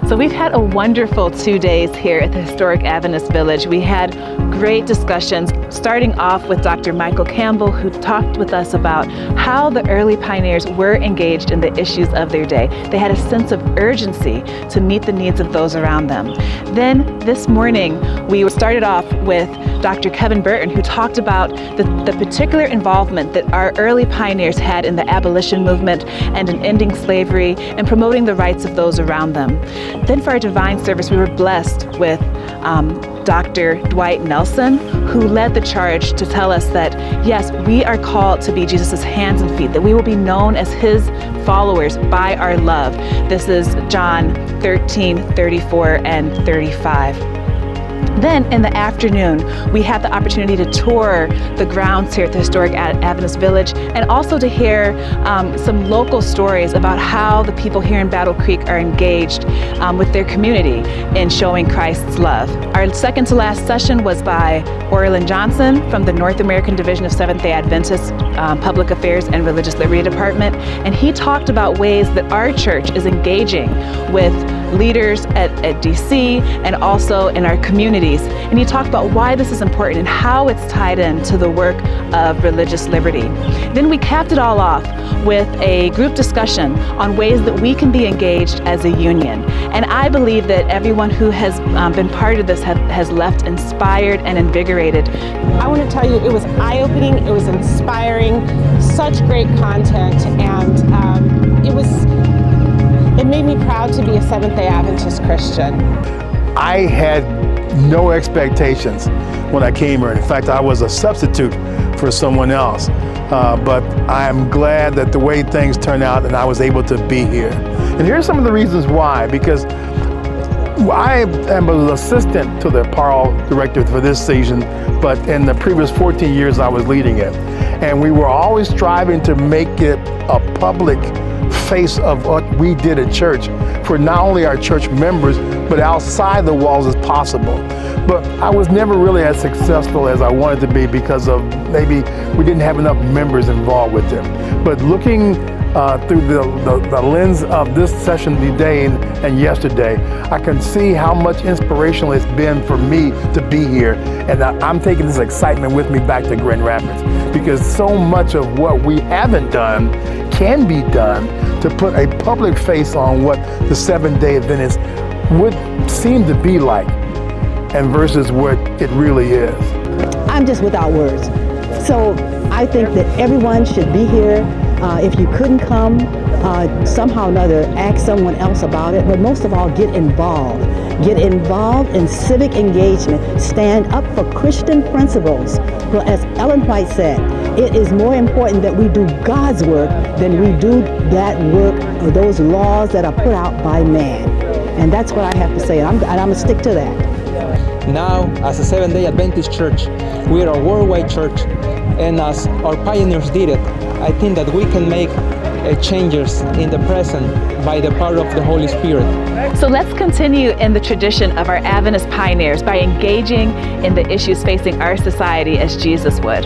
So we've had a wonderful 2 days here at the Historic Adventist Village. We had great discussions, starting off with Dr. Michael Campbell, who talked with us about how the early pioneers were engaged in the issues of their day. They had a sense of urgency to meet the needs of those around them. Then this morning, we started off with Dr. Kevin Burton, who talked about the particular involvement that our early pioneers had in the abolition movement and in ending slavery and promoting the rights of those around them. Then for our divine service, we were blessed with Dr. Dwight Nelson, who led the charge to tell us that, yes, we are called to be Jesus' hands and feet, that we will be known as his followers by our love. This is John 13:34 and 35. Then in the afternoon, we had the opportunity to tour the grounds here at the Historic Adventist Village and also to hear some local stories about how the people here in Battle Creek are engaged with their community in showing Christ's love. Our second to last session was by Orlin Johnson from the North American Division of Seventh-day Adventist Public Affairs and Religious Liberty Department, and he talked about ways that our church is engaging with leaders at DC and also in our communities. And he talked about why this is important and how it's tied into the work of religious liberty. Then we capped it all off with a group discussion on ways that we can be engaged as a union. And I believe that everyone who has been part of this has left inspired and invigorated. I want to tell you, it was eye-opening, it was inspiring, such great content, and it made me proud to be a Seventh-day Adventist Christian. I had no expectations when I came here. In fact, I was a substitute for someone else. But I am glad that the way things turned out and I was able to be here. And here's some of the reasons why. Because I am an assistant to the PARL director for this season, but in the previous 14 years I was leading it. And we were always striving to make it a public face of what we did at church for not only our church members, but outside the walls as possible. But I was never really as successful as I wanted to be because of maybe we didn't have enough members involved with them. But looking through the lens of this session today and yesterday, I can see how much inspirational it's been for me to be here. And I'm taking this excitement with me back to Grand Rapids because so much of what we haven't done can be done to put a public face on what the Seventh-day Adventists would seem to be like and versus what it really is. I'm just without words. So I think that everyone should be here. If you couldn't come, somehow or another, ask someone else about it, but most of all, get involved. Get involved in civic engagement. Stand up for Christian principles. Well, as Ellen White said, it is more important that we do God's work than we do that work or those laws that are put out by man. And that's what I have to say, and I'm going to stick to that. Now, as a Seventh-day Adventist church, we are a worldwide church, and as our pioneers did it, I think that we can make changes in the present by the power of the Holy Spirit. So let's continue in the tradition of our Adventist pioneers by engaging in the issues facing our society as Jesus would.